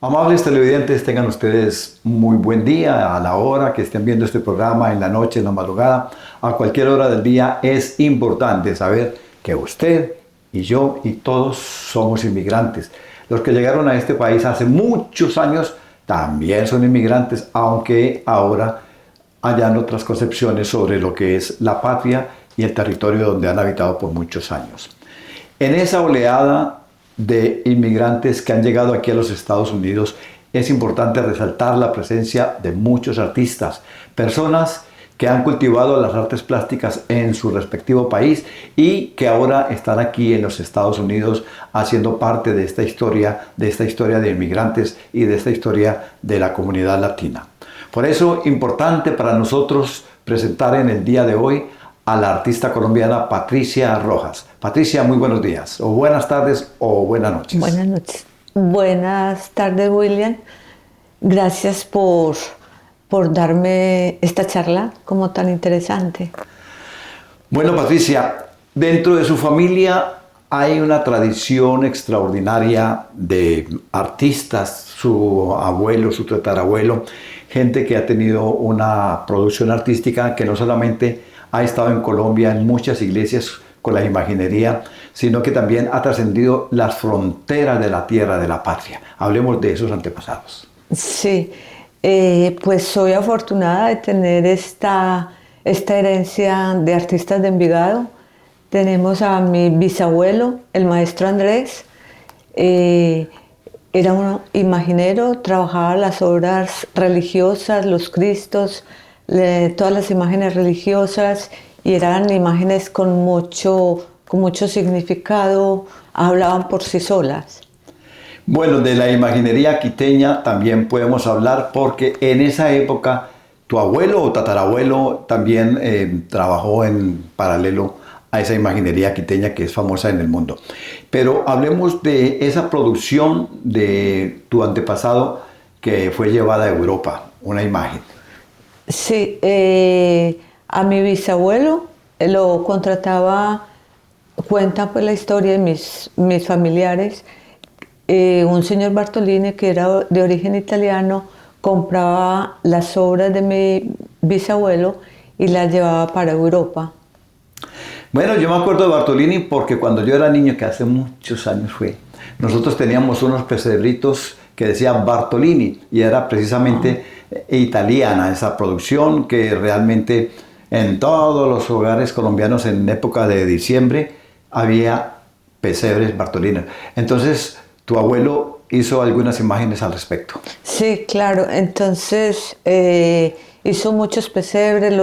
Amables televidentes, tengan ustedes muy buen día a la hora que estén viendo este programa, en la noche, en la madrugada, a cualquier hora del día. Es importante saber que usted y yo y todos somos inmigrantes. Los que llegaron a este país hace muchos años también son inmigrantes, aunque ahora hayan otras concepciones sobre lo que es la patria y el territorio donde han habitado por muchos años. En esa oleada de inmigrantes que han llegado aquí a los Estados Unidos, es importante resaltar la presencia de muchos artistas, personas que han cultivado las artes plásticas en su respectivo país y que ahora están aquí en los Estados Unidos haciendo parte de esta historia de inmigrantes y de esta historia de la comunidad latina. Por eso, importante para nosotros presentar en el día de hoy a la artista colombiana Patricia Rojas. Patricia, muy buenos días, o buenas tardes, o buenas noches. Buenas noches. Buenas tardes, William. Gracias por darme esta charla como tan interesante. Bueno, Patricia, dentro de su familia hay una tradición extraordinaria de artistas, su abuelo, su tatarabuelo, gente que ha tenido una producción artística que no solamente ha estado en Colombia en muchas iglesias con la imaginería, sino que también ha trascendido las fronteras de la tierra, de la patria. Hablemos de esos antepasados. Sí, pues soy afortunada de tener esta herencia de artistas de Envigado. Tenemos a mi bisabuelo, el maestro Andrés. Era un imaginero, trabajaba las obras religiosas, los Cristos, todas las imágenes religiosas, y eran imágenes con mucho significado, hablaban por sí solas. Bueno, de la imaginería quiteña también podemos hablar porque en esa época tu abuelo o tatarabuelo también trabajó en paralelo a esa imaginería quiteña que es famosa en el mundo. Pero hablemos de esa producción de tu antepasado que fue llevada a Europa, una imagen. Sí, a mi bisabuelo lo contrataba, cuenta pues la historia de mis familiares, un señor Bartolini que era de origen italiano, compraba las obras de mi bisabuelo y las llevaba para Europa. Bueno, yo me acuerdo de Bartolini porque cuando yo era niño, que hace muchos años fue, nosotros teníamos unos pesebritos que decían Bartolini y era precisamente italiana esa producción que realmente en todos los hogares colombianos en época de diciembre había pesebres Bartolini. Entonces tu abuelo hizo algunas imágenes al respecto. Sí, claro, entonces hizo muchos pesebres,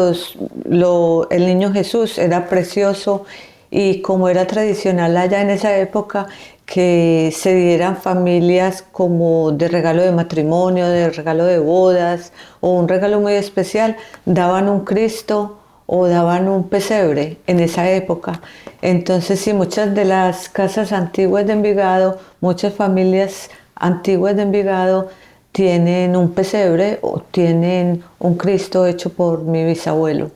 el niño Jesús era precioso y como era tradicional allá en esa época que se dieran familias como de regalo de matrimonio, de regalo de bodas o un regalo muy especial, daban un Cristo o daban un pesebre en esa época. Entonces sí, muchas de las casas antiguas de Envigado, muchas familias antiguas de Envigado tienen un pesebre o tienen un Cristo hecho por mi bisabuelo.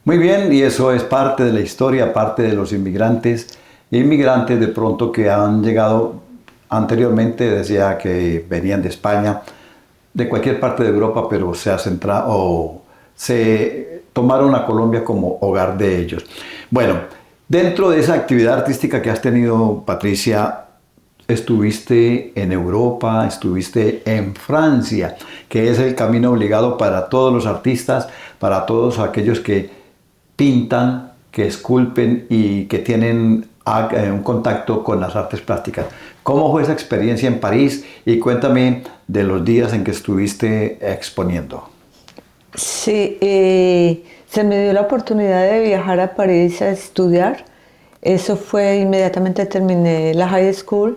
Muy bien, y eso es parte de la historia, parte de los inmigrantes de pronto que han llegado anteriormente, decía que venían de España, de cualquier parte de Europa, pero se tomaron a Colombia como hogar de ellos. Bueno, dentro de esa actividad artística que has tenido, Patricia, estuviste en Europa, estuviste en Francia, que es el camino obligado para todos los artistas, para todos aquellos que pintan, que esculpen y que tienen un contacto con las artes plásticas. ¿Cómo fue esa experiencia en París? Y cuéntame de los días en que estuviste exponiendo. Sí, se me dio la oportunidad de viajar a París a estudiar. Eso fue inmediatamente terminé la high school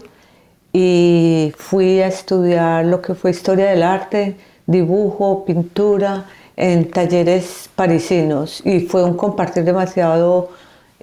y fui a estudiar lo que fue historia del arte, dibujo, pintura, en talleres parisinos, y fue un compartir demasiado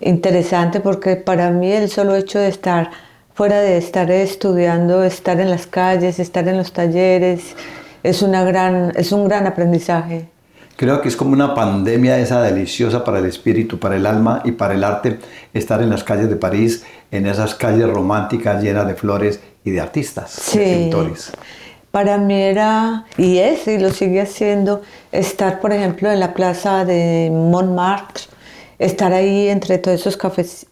interesante porque para mí el solo hecho de estar fuera, de estar estudiando, estar en las calles, estar en los talleres, es un gran aprendizaje. Creo que es como una pandemia esa deliciosa para el espíritu, para el alma y para el arte, estar en las calles de París, en esas calles románticas llenas de flores y de artistas, Sí, de pintores. Para mí era, y lo sigue haciendo, estar, por ejemplo, en la plaza de Montmartre, estar ahí entre todos esos cafés,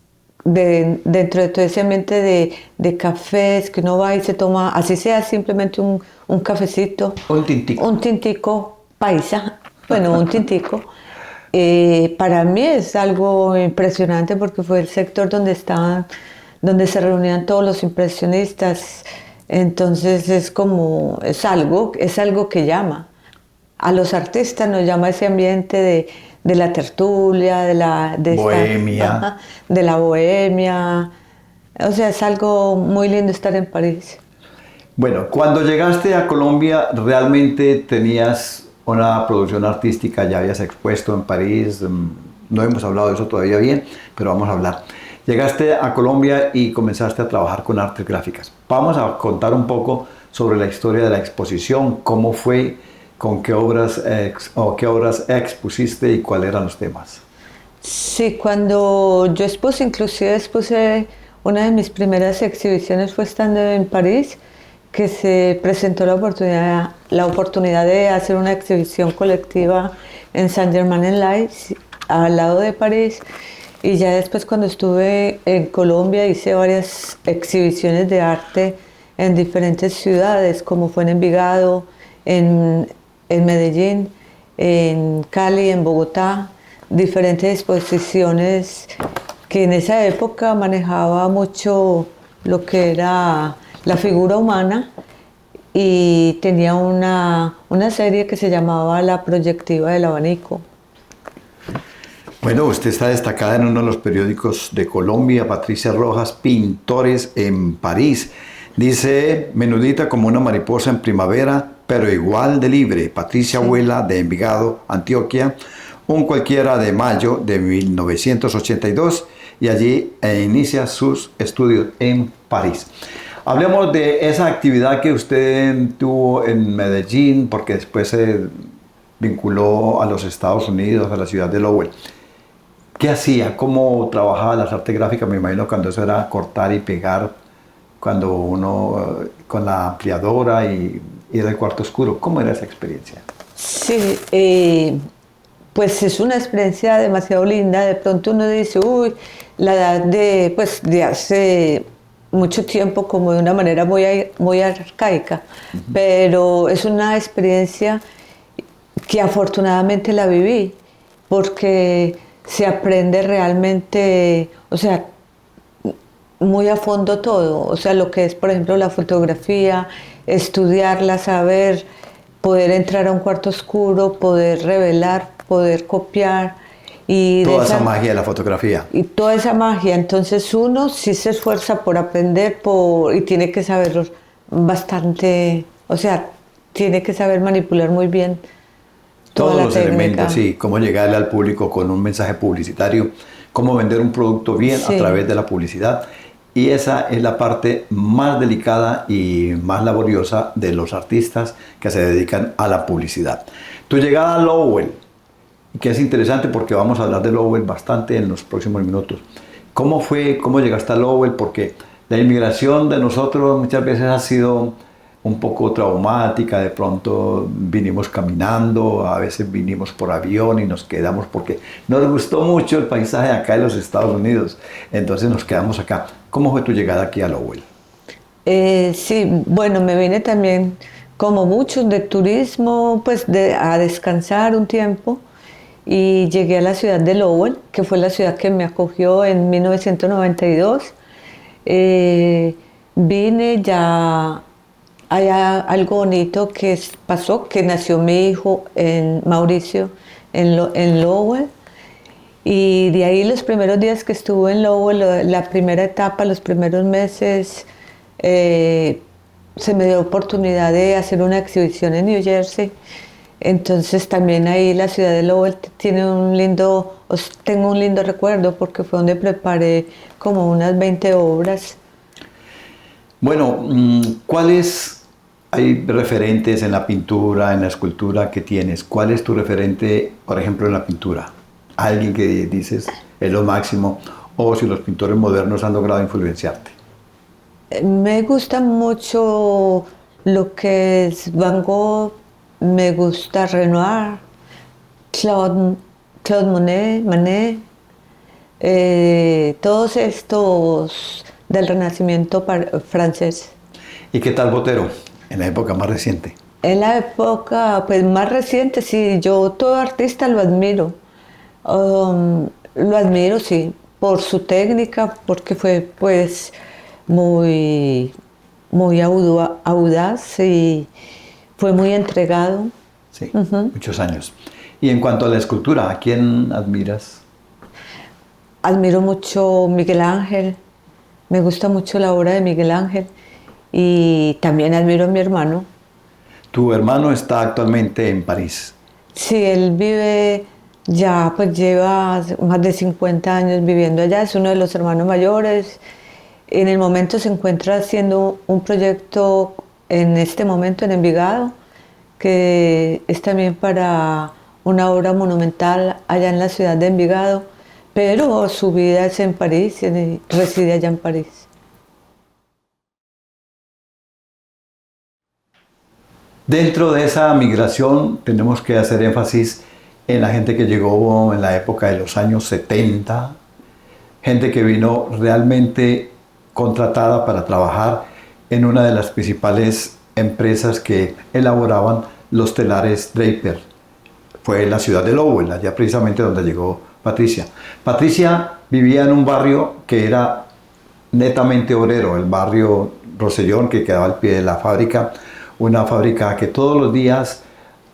dentro de todo ese ambiente de cafés que uno va y se toma, así sea simplemente un cafecito. Un tintico. Un tintico paisa, bueno, un tintico. Para mí es algo impresionante porque fue el sector donde se reunían todos los impresionistas. Entonces es algo que llama. A los artistas nos llama ese ambiente de la tertulia, Bohemia. de la bohemia. O sea, es algo muy lindo estar en París. Bueno, cuando llegaste a Colombia, ¿realmente tenías una producción artística? ¿Ya habías expuesto en París? No hemos hablado de eso todavía bien, pero vamos a hablar. Llegaste a Colombia y comenzaste a trabajar con artes gráficas. Vamos a contar un poco sobre la historia de la exposición, cómo fue, con qué obras expusiste y cuáles eran los temas. Sí, cuando yo expuse, una de mis primeras exhibiciones fue estando en París, que se presentó la oportunidad de hacer una exhibición colectiva en Saint-Germain-en-Laye, al lado de París. Y ya después, cuando estuve en Colombia, hice varias exhibiciones de arte en diferentes ciudades, como fue en Envigado, en Medellín, en Cali, en Bogotá, diferentes exposiciones que en esa época manejaba mucho lo que era la figura humana, y tenía una serie que se llamaba La Proyectiva del Abanico. Bueno, usted está destacada en uno de los periódicos de Colombia, Patricia Rojas, Pintores en París. Dice, menudita como una mariposa en primavera, pero igual de libre. Patricia Abuela de Envigado, Antioquia, un cualquiera de mayo de 1982, y allí inicia sus estudios en París. Hablemos de esa actividad que usted tuvo en Medellín, porque después se vinculó a los Estados Unidos, a la ciudad de Lowell. ¿Qué hacía? ¿Cómo trabajaba las artes gráficas? Me imagino cuando eso era cortar y pegar, cuando uno con la ampliadora y era el cuarto oscuro. ¿Cómo era esa experiencia? Sí, pues es una experiencia demasiado linda. De pronto uno dice, uy, la edad de hace mucho tiempo, como de una manera muy arcaica, pero es una experiencia que afortunadamente la viví, porque se aprende realmente, o sea, muy a fondo todo, o sea, lo que es, por ejemplo, la fotografía, estudiarla, saber, poder entrar a un cuarto oscuro, poder revelar, poder copiar. Y toda esa magia de la fotografía. Y toda esa magia, entonces uno sí se esfuerza por aprender y tiene que saberlo bastante, o sea, tiene que saber manipular muy bien todos los técnica. Elementos, sí, cómo llegarle al público con un mensaje publicitario, cómo vender un producto bien a través de la publicidad. Y esa es la parte más delicada y más laboriosa de los artistas que se dedican a la publicidad. Tu llegada a Lowell, que es interesante porque vamos a hablar de Lowell bastante en los próximos minutos. ¿Cómo fue? ¿Cómo llegaste a Lowell? Porque la inmigración de nosotros muchas veces ha sido un poco traumática. De pronto vinimos caminando, a veces vinimos por avión y nos quedamos porque nos gustó mucho el paisaje acá en los Estados Unidos. Entonces nos quedamos acá. ¿Cómo fue tu llegada aquí a Lowell? Sí, bueno, me vine también, como muchos, de turismo, pues a descansar un tiempo. Y llegué a la ciudad de Lowell, que fue la ciudad que me acogió en 1992. Vine ya, hay algo bonito que pasó, que nació mi hijo, Mauricio, en Lowell. Y de ahí los primeros días que estuve en Lowell, la primera etapa, los primeros meses, se me dio oportunidad de hacer una exhibición en New Jersey. Entonces también ahí la ciudad de Lowell tengo un lindo recuerdo, porque fue donde preparé como unas 20 obras. Bueno, hay referentes en la pintura, en la escultura que tienes? ¿Cuál es tu referente, por ejemplo, en la pintura? ¿Alguien que dices es lo máximo? O si los pintores modernos han logrado influenciarte. Me gustan mucho Lo que es Van Gogh, me gusta Renoir, Claude, Claude Monet, todos estos del Renacimiento francés. ¿Y qué tal Botero en la época más reciente? En la época pues, más reciente, sí, yo todo artista lo admiro. Lo admiro, sí, por su técnica, porque fue pues muy, muy audaz y fue muy entregado. Sí, muchos años. Y en cuanto a la escultura, ¿a quién admiras? Admiro mucho Miguel Ángel, me gusta mucho la obra de Miguel Ángel y también admiro a mi hermano. Tu hermano está actualmente en París. Sí, él vive ya, pues lleva más de 50 años viviendo allá, es uno de los hermanos mayores. En el momento se encuentra haciendo un proyecto en este momento en Envigado, que es también para una obra monumental allá en la ciudad de Envigado, pero su vida es en París, reside allá en París. Dentro de esa migración tenemos que hacer énfasis en la gente que llegó en la época de los años 70, gente que vino realmente contratada para trabajar en una de las principales empresas que elaboraban los telares Draper. Fue en la ciudad de Lowell, allá precisamente donde llegó Patricia. Patricia vivía en un barrio que era netamente obrero, el barrio Rosellón, que quedaba al pie de la fábrica, una fábrica que todos los días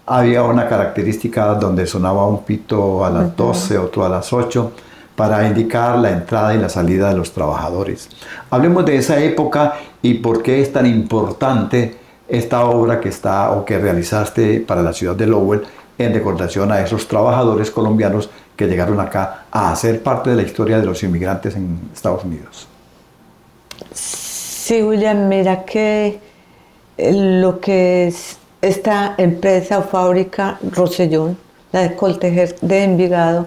había una característica donde sonaba un pito a las 12, otro a las 8, para indicar la entrada y la salida de los trabajadores. Hablemos de esa época y por qué es tan importante esta obra que está o que realizaste para la ciudad de Lowell en recordación a esos trabajadores colombianos que llegaron acá a hacer parte de la historia de los inmigrantes en Estados Unidos. Sí, William, mira que lo que es esta empresa o fábrica Rosellón, la de Coltejer de Envigado,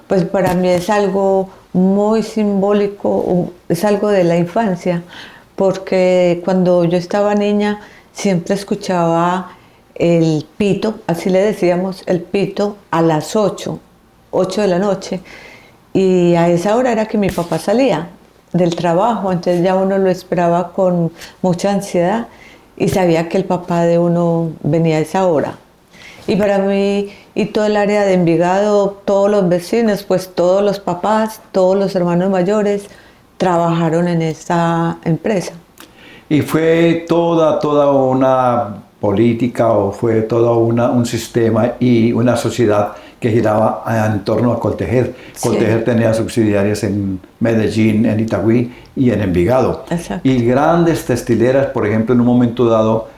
pues para mí es algo muy simbólico, es algo de la infancia, porque cuando yo estaba niña siempre escuchaba el pito, así le decíamos, el pito a las 8 de la noche, y a esa hora era que mi papá salía del trabajo, entonces ya uno lo esperaba con mucha ansiedad y sabía que el papá de uno venía a esa hora. Y para mí y todo el área de Envigado, todos los vecinos, pues todos los papás, todos los hermanos mayores trabajaron en esa empresa. Y fue toda una política o fue todo un sistema y una sociedad que giraba en torno a Coltejer. Sí. Coltejer tenía subsidiarias en Medellín, en Itagüí y en Envigado. Exacto. Y grandes textileras, por ejemplo, en un momento dado,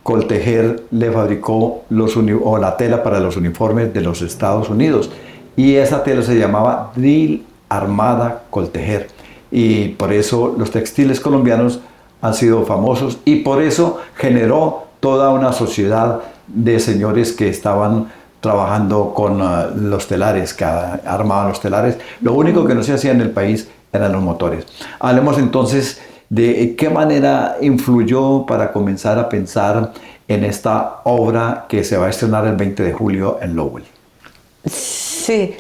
Coltejer le fabricó la tela para los uniformes de los Estados Unidos. Y esa tela se llamaba Drill Armada Coltejer. Y por eso los textiles colombianos han sido famosos y por eso generó toda una sociedad de señores que estaban trabajando con los telares, que armaban los telares. Lo único que no se hacía en el país eran los motores. Hablemos entonces de qué manera influyó para comenzar a pensar en esta obra que se va a estrenar el 20 de julio en Lowell. Sí,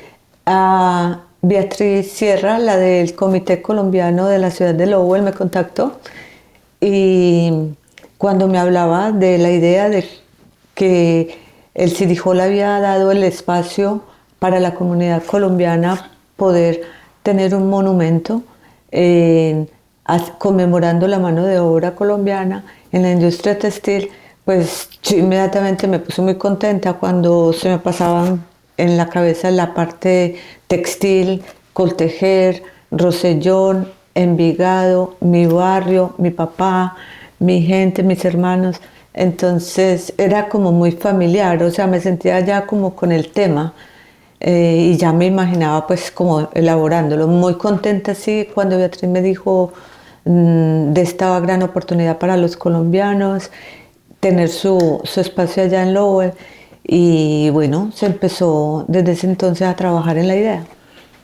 Beatriz Sierra, la del Comité Colombiano de la ciudad de Lowell, me contactó y cuando me hablaba de la idea de que el City Hall había dado el espacio para la comunidad colombiana poder tener un monumento conmemorando la mano de obra colombiana en la industria textil, pues yo inmediatamente me puse muy contenta cuando se me pasaban en la cabeza la parte textil, Coltejer, Rosellón, Envigado, mi barrio, mi papá, mi gente, mis hermanos. Entonces era como muy familiar, o sea, me sentía ya como con el tema y ya me imaginaba pues como elaborándolo. Muy contenta, sí, cuando Beatriz me dijo de esta gran oportunidad para los colombianos, tener su espacio allá en Lowell. Y bueno, se empezó desde ese entonces a trabajar en la idea.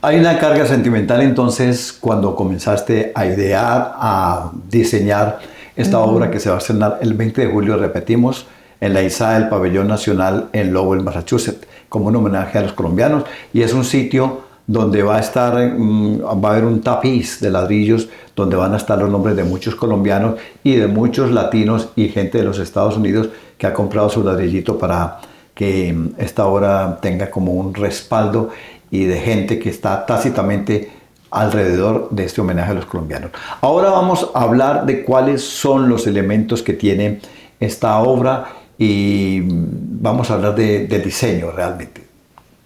Hay una carga sentimental entonces cuando comenzaste a idear, a diseñar esta obra que se va a estrenar el 20 de julio, repetimos, en la izada del Pabellón Nacional en Lowell, Massachusetts, como un homenaje a los colombianos. Y es un sitio donde va a estar, va a haber un tapiz de ladrillos donde van a estar los nombres de muchos colombianos y de muchos latinos y gente de los Estados Unidos que ha comprado su ladrillito para que esta obra tenga como un respaldo y de gente que está tácitamente alrededor de este homenaje a los colombianos. Ahora vamos a hablar de cuáles son los elementos que tiene esta obra y vamos a hablar de diseño realmente.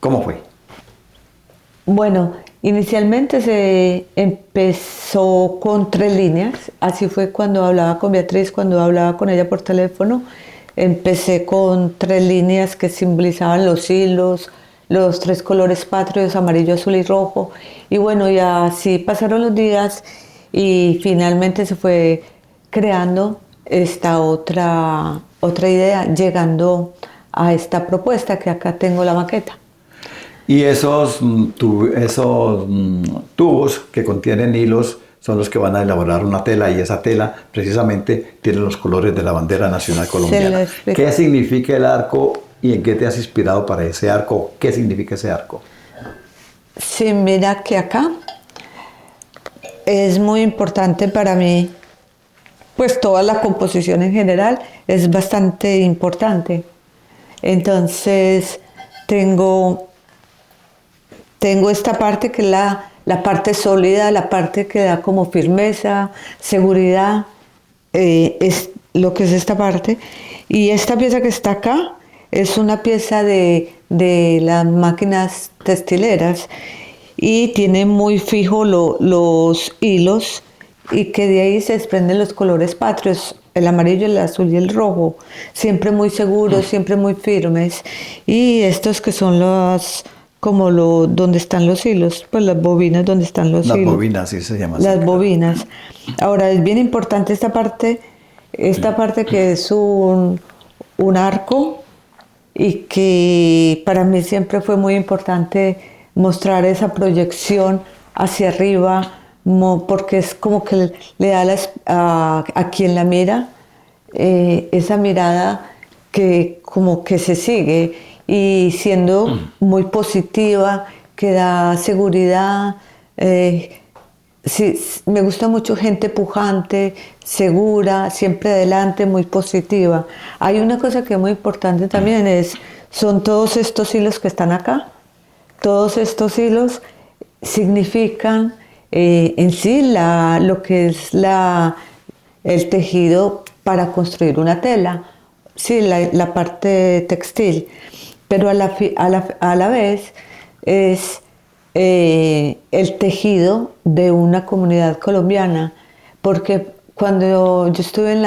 ¿Cómo fue? Bueno, inicialmente se empezó con 3 líneas, así fue cuando hablaba con Beatriz, cuando hablaba con ella por teléfono. Empecé con 3 líneas que simbolizaban los hilos, los 3 colores patrios, amarillo, azul y rojo. Y bueno, y así pasaron los días y finalmente se fue creando esta otra idea, llegando a esta propuesta que acá tengo la maqueta. Y esos tubos que contienen hilos son los que van a elaborar una tela, y esa tela precisamente tiene los colores de la bandera nacional colombiana. ¿Qué significa el arco y en qué te has inspirado para ese arco? ¿Qué significa ese arco? Sí, mira que acá es muy importante para mí, pues toda la composición en general es bastante importante. Entonces tengo esta parte que es la parte sólida, la parte que da como firmeza, seguridad, es lo que es esta parte. Y esta pieza que está acá es una pieza de las máquinas textileras y tiene muy fijo los hilos y que de ahí se desprenden los colores patrios, el amarillo, el azul y el rojo, siempre muy seguros, siempre muy firmes. Y estos que son donde están los hilos, pues las bobinas donde están los hilos. Las bobinas, sí se llama. Las bobinas. Ahora, es bien importante esta parte que es un arco y que para mí siempre fue muy importante mostrar esa proyección hacia arriba, porque es como que le da a quien la mira esa mirada que como que se sigue y siendo muy positiva, que da seguridad. Sí, me gusta mucho gente pujante, segura, siempre adelante, muy positiva. Hay una cosa que es muy importante también, son todos estos hilos que están acá. Todos estos hilos significan en sí lo que es el tejido para construir una tela, sí, la parte textil. Pero a la vez es el tejido de una comunidad colombiana, porque cuando yo estuve en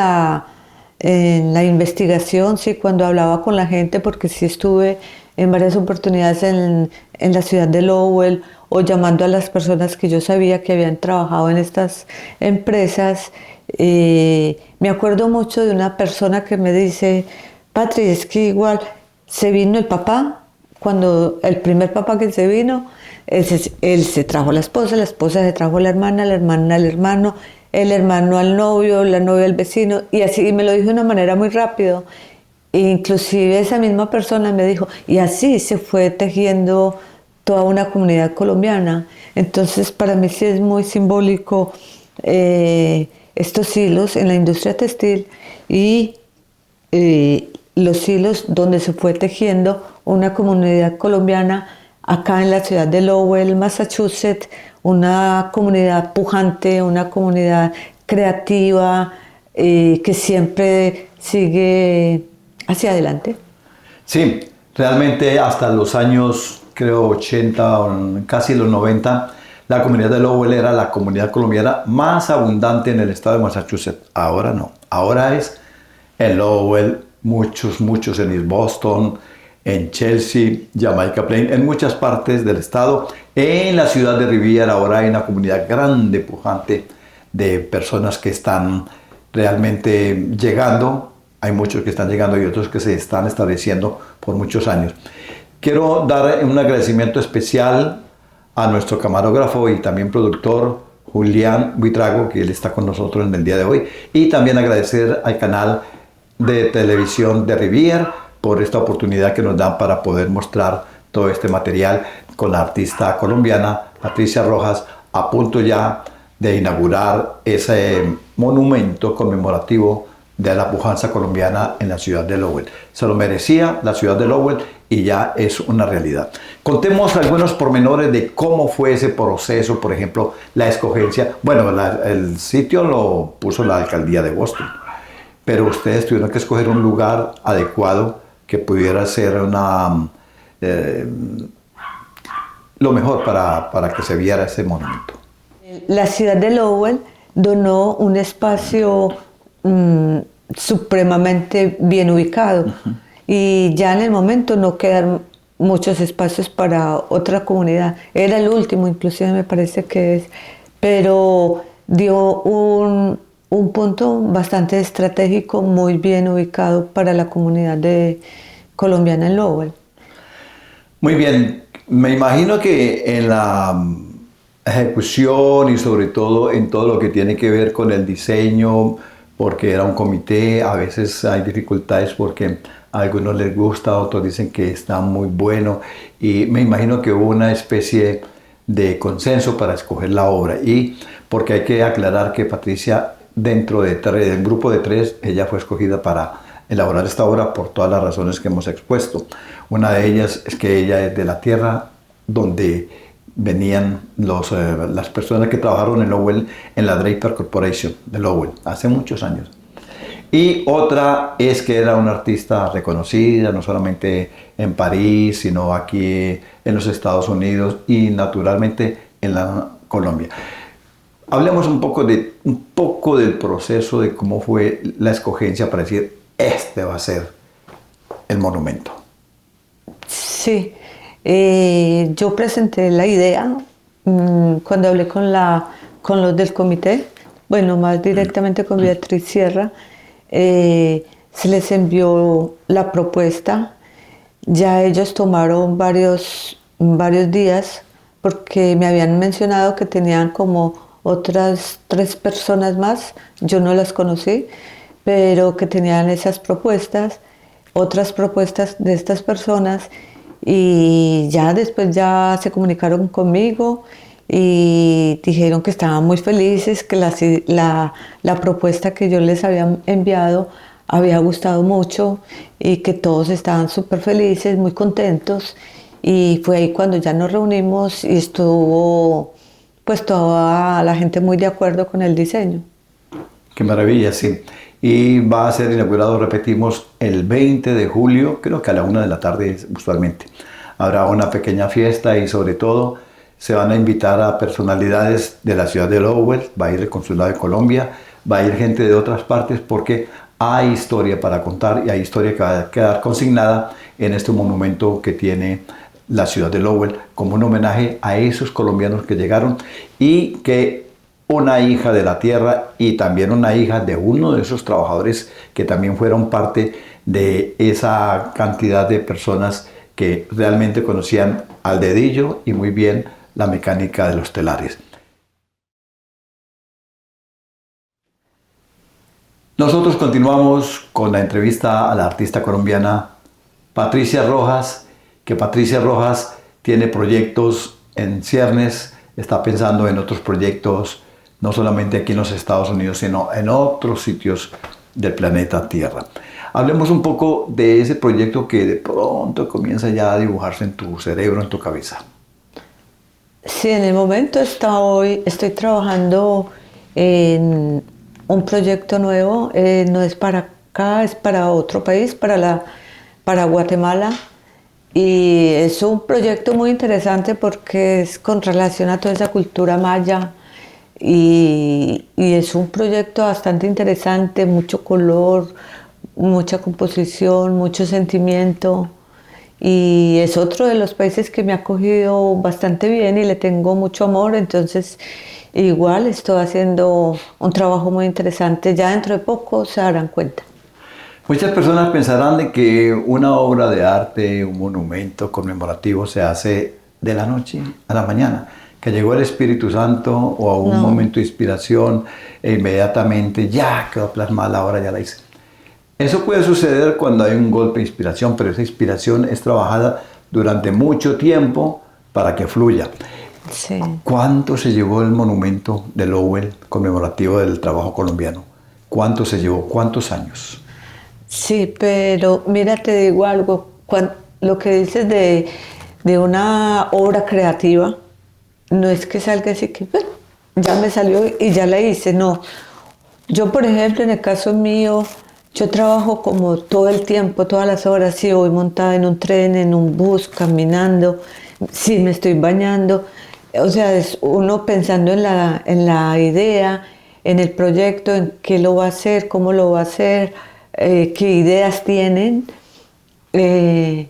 la investigación, sí, cuando hablaba con la gente, porque sí estuve en varias oportunidades en la ciudad de Lowell, o llamando a las personas que yo sabía que habían trabajado en estas empresas, me acuerdo mucho de una persona que me dice: Patri, es que igual se vino el papá, cuando el primer papá que se vino, él se trajo a la esposa se trajo a la hermana al hermano, el hermano al novio, la novia al vecino, y así, y me lo dijo de una manera muy rápido. Inclusive esa misma persona me dijo, y así se fue tejiendo toda una comunidad colombiana. Entonces para mí sí es muy simbólico estos hilos en la industria textil y los hilos donde se fue tejiendo una comunidad colombiana acá en la ciudad de Lowell, Massachusetts, una comunidad pujante, una comunidad creativa que siempre sigue hacia adelante. Sí, realmente hasta los años, creo, 80 o casi los 90, la comunidad de Lowell era la comunidad colombiana más abundante en el estado de Massachusetts. Ahora no, ahora es en Lowell, muchos en East Boston, en Chelsea, Jamaica Plain, en muchas partes del estado. En la ciudad de Riviera ahora hay una comunidad grande, pujante, de personas que están realmente llegando. Hay muchos que están llegando y otros que se están estableciendo por muchos años. Quiero dar un agradecimiento especial a nuestro camarógrafo y también productor, Julián Buitrago, que él está con nosotros en el día de hoy. Y también agradecer al canal de televisión de Rivier por esta oportunidad que nos dan para poder mostrar todo este material con la artista colombiana Patricia Rojas, a punto ya de inaugurar ese monumento conmemorativo de la pujanza colombiana en la ciudad de Lowell. Se lo merecía la ciudad de Lowell y ya es una realidad. Contemos algunos pormenores de cómo fue ese proceso, por ejemplo, la escogencia. Bueno, el sitio lo puso la alcaldía de Boston, pero ustedes tuvieron que escoger un lugar adecuado que pudiera ser lo mejor para que se viera ese monumento. La ciudad de Lowell donó un espacio supremamente bien ubicado. Y ya en el momento no quedan muchos espacios para otra comunidad. Era el último, inclusive me parece que es, pero dio un punto bastante estratégico, muy bien ubicado para la comunidad colombiana en Lowell. Muy bien, me imagino que en la ejecución y sobre todo en todo lo que tiene que ver con el diseño, porque era un comité, a veces hay dificultades porque a algunos les gusta, otros dicen que está muy bueno, y me imagino que hubo una especie de consenso para escoger la obra, y porque hay que aclarar que Patricia, dentro del grupo de 3, ella fue escogida para elaborar esta obra por todas las razones que hemos expuesto. Una de ellas es que ella es de la tierra donde venían las personas que trabajaron en Lowell, en la Draper Corporation de Lowell, hace muchos años. Y otra es que era una artista reconocida, no solamente en París, sino aquí en los Estados Unidos y naturalmente en la Colombia. Hablemos un poco del proceso de cómo fue la escogencia para decir, este va a ser el monumento. Sí, yo presenté la idea cuando hablé con los del comité, bueno, más directamente con Beatriz Sierra. Se les envió la propuesta, ya ellos tomaron varios días porque me habían mencionado que tenían como otras 3 personas más, yo no las conocí, pero que tenían esas propuestas, otras propuestas de estas personas, y ya después ya se comunicaron conmigo y dijeron que estaban muy felices, que la propuesta que yo les había enviado había gustado mucho y que todos estaban súper felices, muy contentos. Y fue ahí cuando ya nos reunimos y estuvo pues toda la gente muy de acuerdo con el diseño. Qué maravilla, sí. Y va a ser inaugurado, repetimos, el 20 de julio, creo que a la 1 de la tarde usualmente. Habrá una pequeña fiesta y sobre todo se van a invitar a personalidades de la ciudad de Lowell, va a ir el Consulado de Colombia, va a ir gente de otras partes porque hay historia para contar y hay historia que va a quedar consignada en este monumento que tiene la ciudad de Lowell como un homenaje a esos colombianos que llegaron y que una hija de la tierra y también una hija de uno de esos trabajadores que también fueron parte de esa cantidad de personas que realmente conocían al dedillo y muy bien la mecánica de los telares. Nosotros continuamos con la entrevista a la artista colombiana Patricia Rojas, que Patricia Rojas tiene proyectos en ciernes, está pensando en otros proyectos, no solamente aquí en los Estados Unidos, sino en otros sitios del planeta Tierra. Hablemos un poco de ese proyecto que de pronto comienza ya a dibujarse en tu cerebro, en tu cabeza. Sí, en el momento estoy trabajando en un proyecto nuevo, no es para acá, es para otro país, para Guatemala, y es un proyecto muy interesante porque es con relación a toda esa cultura maya, y es un proyecto bastante interesante, mucho color, mucha composición, mucho sentimiento. Y es otro de los países que me ha acogido bastante bien y le tengo mucho amor, entonces igual estoy haciendo un trabajo muy interesante, ya dentro de poco se darán cuenta. Muchas personas pensarán de que una obra de arte, un monumento conmemorativo se hace de la noche a la mañana, que llegó el Espíritu Santo o a un No. momento de inspiración e inmediatamente ya quedó plasmada la obra, ya la hice. Eso puede suceder cuando hay un golpe de inspiración, pero esa inspiración es trabajada durante mucho tiempo para que fluya. Sí. ¿Cuánto se llevó el monumento de Lowell conmemorativo del trabajo colombiano? ¿Cuánto se llevó? ¿Cuántos años? Sí, pero mira, te digo algo, lo que dices de una obra creativa, no es que salga así que "Bueno, ya me salió y ya la hice", no. Yo, por ejemplo, en el caso mío, yo trabajo como todo el tiempo, todas las horas, si voy montada en un tren, en un bus, caminando, si me estoy bañando, o sea, es uno pensando en la idea, en el proyecto, en qué lo va a hacer, cómo lo va a hacer, qué ideas tienen, eh,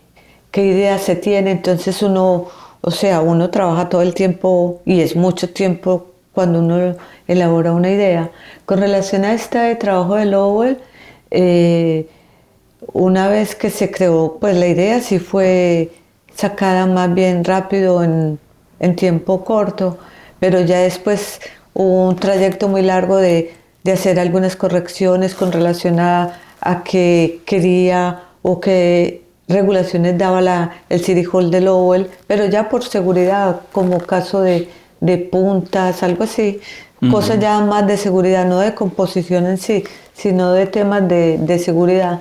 qué ideas se tienen. Entonces uno, o sea, uno trabaja todo el tiempo y es mucho tiempo cuando uno elabora una idea. Con relación a este trabajo de Lowell, eh, una vez que se creó, pues la idea sí fue sacada más bien rápido en tiempo corto, pero ya después hubo un trayecto muy largo de hacer algunas correcciones con relación a qué quería o qué regulaciones daba el City Hall de Lowell, pero ya por seguridad, como caso de puntas, algo así, cosas ya más de seguridad, no de composición en sí, sino de temas de seguridad.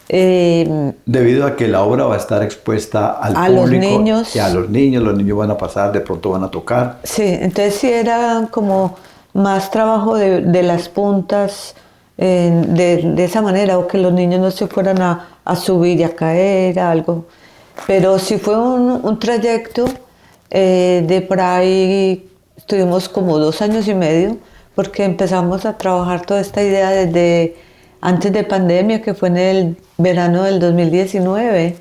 Debido a que la obra va a estar expuesta al A los público niños. y a los niños van a pasar, de pronto van a tocar. Sí, entonces sí era como más trabajo de las puntas de esa manera, o que los niños no se fueran a subir y a caer, algo. Pero sí fue un trayecto de por ahí, estuvimos como 2 años y medio, porque empezamos a trabajar toda esta idea desde antes de pandemia, que fue en el verano del 2019.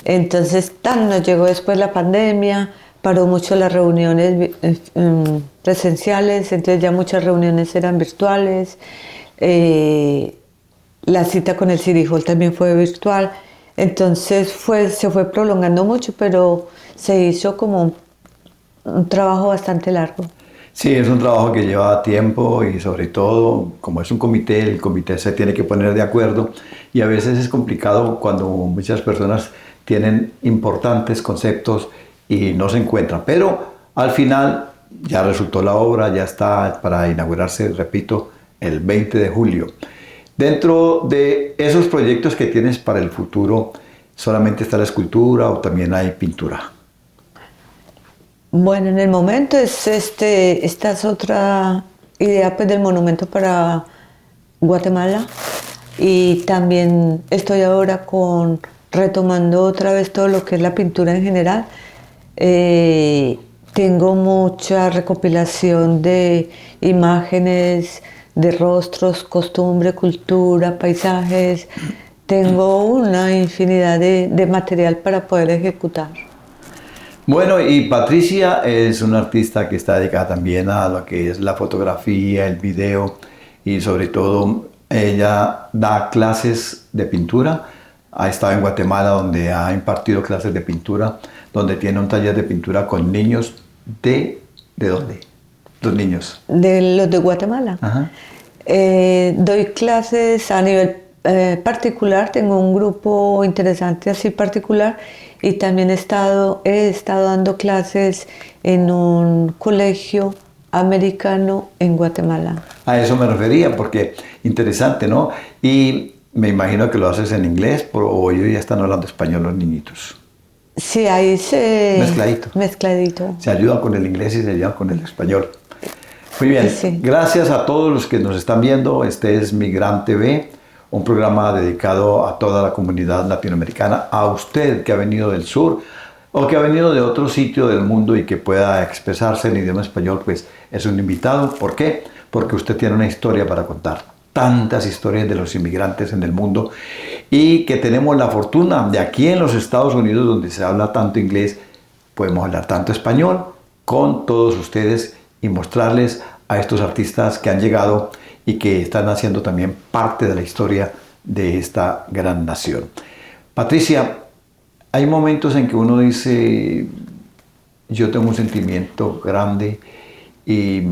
Entonces, nos llegó después la pandemia, paró mucho las reuniones presenciales, entonces ya muchas reuniones eran virtuales. La cita con el City Hall también fue virtual. Entonces se fue prolongando mucho, pero se hizo como un trabajo bastante largo. Sí, es un trabajo que lleva tiempo y sobre todo, como es un comité, el comité se tiene que poner de acuerdo y a veces es complicado cuando muchas personas tienen importantes conceptos y no se encuentran. Pero al final ya resultó la obra, ya está para inaugurarse, repito, el 20 de julio. Dentro de esos proyectos que tienes para el futuro, ¿solamente está la escultura o también hay pintura? Bueno, en el momento esta es otra idea, pues, del monumento para Guatemala, y también estoy ahora retomando otra vez todo lo que es la pintura en general. Tengo mucha recopilación de imágenes, de rostros, costumbre, cultura, paisajes. Tengo una infinidad de material para poder ejecutar. Bueno, y Patricia es una artista que está dedicada también a lo que es la fotografía, el video y sobre todo ella da clases de pintura. Ha estado en Guatemala donde ha impartido clases de pintura, donde tiene un taller de pintura con niños ¿de dónde? Los niños. De los de Guatemala. Ajá. Doy clases a nivel particular, tengo un grupo interesante así particular, y también he estado dando clases en un colegio americano en Guatemala. A eso me refería, porque interesante, ¿no? Y me imagino que lo haces en inglés o ellos ya están hablando español los niñitos. Sí, ahí Mezcladito. mezcladito. Se ayudan con el inglés y se ayudan con el español. Muy bien, Sí. gracias a todos los que nos están viendo. Este es Migrant TV, un programa dedicado a toda la comunidad latinoamericana, a usted que ha venido del sur o que ha venido de otro sitio del mundo y que pueda expresarse en idioma español, pues es un invitado. ¿Por qué? Porque usted tiene una historia para contar. Tantas historias de los inmigrantes en el mundo y que tenemos la fortuna de aquí en los Estados Unidos, donde se habla tanto inglés, podemos hablar tanto español con todos ustedes y mostrarles a estos artistas que han llegado y que están haciendo también parte de la historia de esta gran nación. Patricia, hay momentos en que uno dice, yo tengo un sentimiento grande y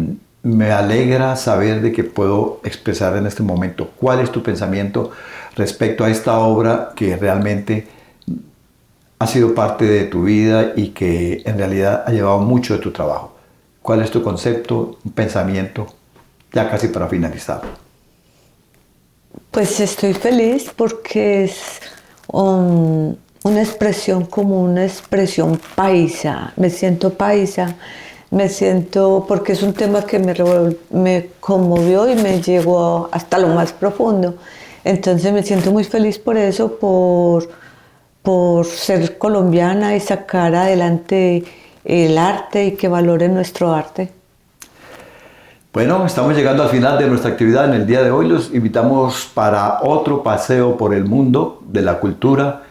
me alegra saber de que puedo expresar en este momento cuál es tu pensamiento respecto a esta obra que realmente ha sido parte de tu vida y que en realidad ha llevado mucho de tu trabajo. ¿Cuál es tu concepto, un pensamiento, ya casi para finalizar? Pues estoy feliz porque es una expresión como una expresión paisa. Me siento paisa, me siento porque es un tema que me conmovió y me llegó hasta lo más profundo. Entonces me siento muy feliz por eso, por ser colombiana y sacar adelante el arte y que valoren nuestro arte. Bueno, estamos llegando al final de nuestra actividad en el día de hoy. Los invitamos para otro paseo por el mundo de la cultura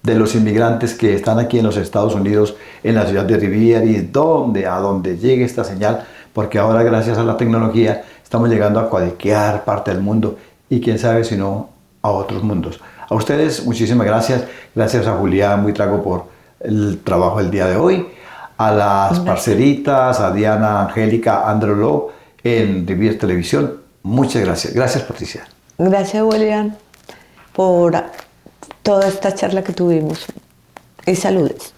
de los inmigrantes que están aquí en los Estados Unidos, en la ciudad de Riviera y a donde llegue esta señal, porque ahora gracias a la tecnología estamos llegando a cualquier parte del mundo y quién sabe si no a otros mundos. A ustedes muchísimas gracias. Gracias a Julián Buitrago por el trabajo del día de hoy. A las parceritas, a Diana Angélica, Andrew Lowe en Riviera Televisión. Muchas gracias. Gracias, Patricia. Gracias, William, por toda esta charla que tuvimos. Y saludos.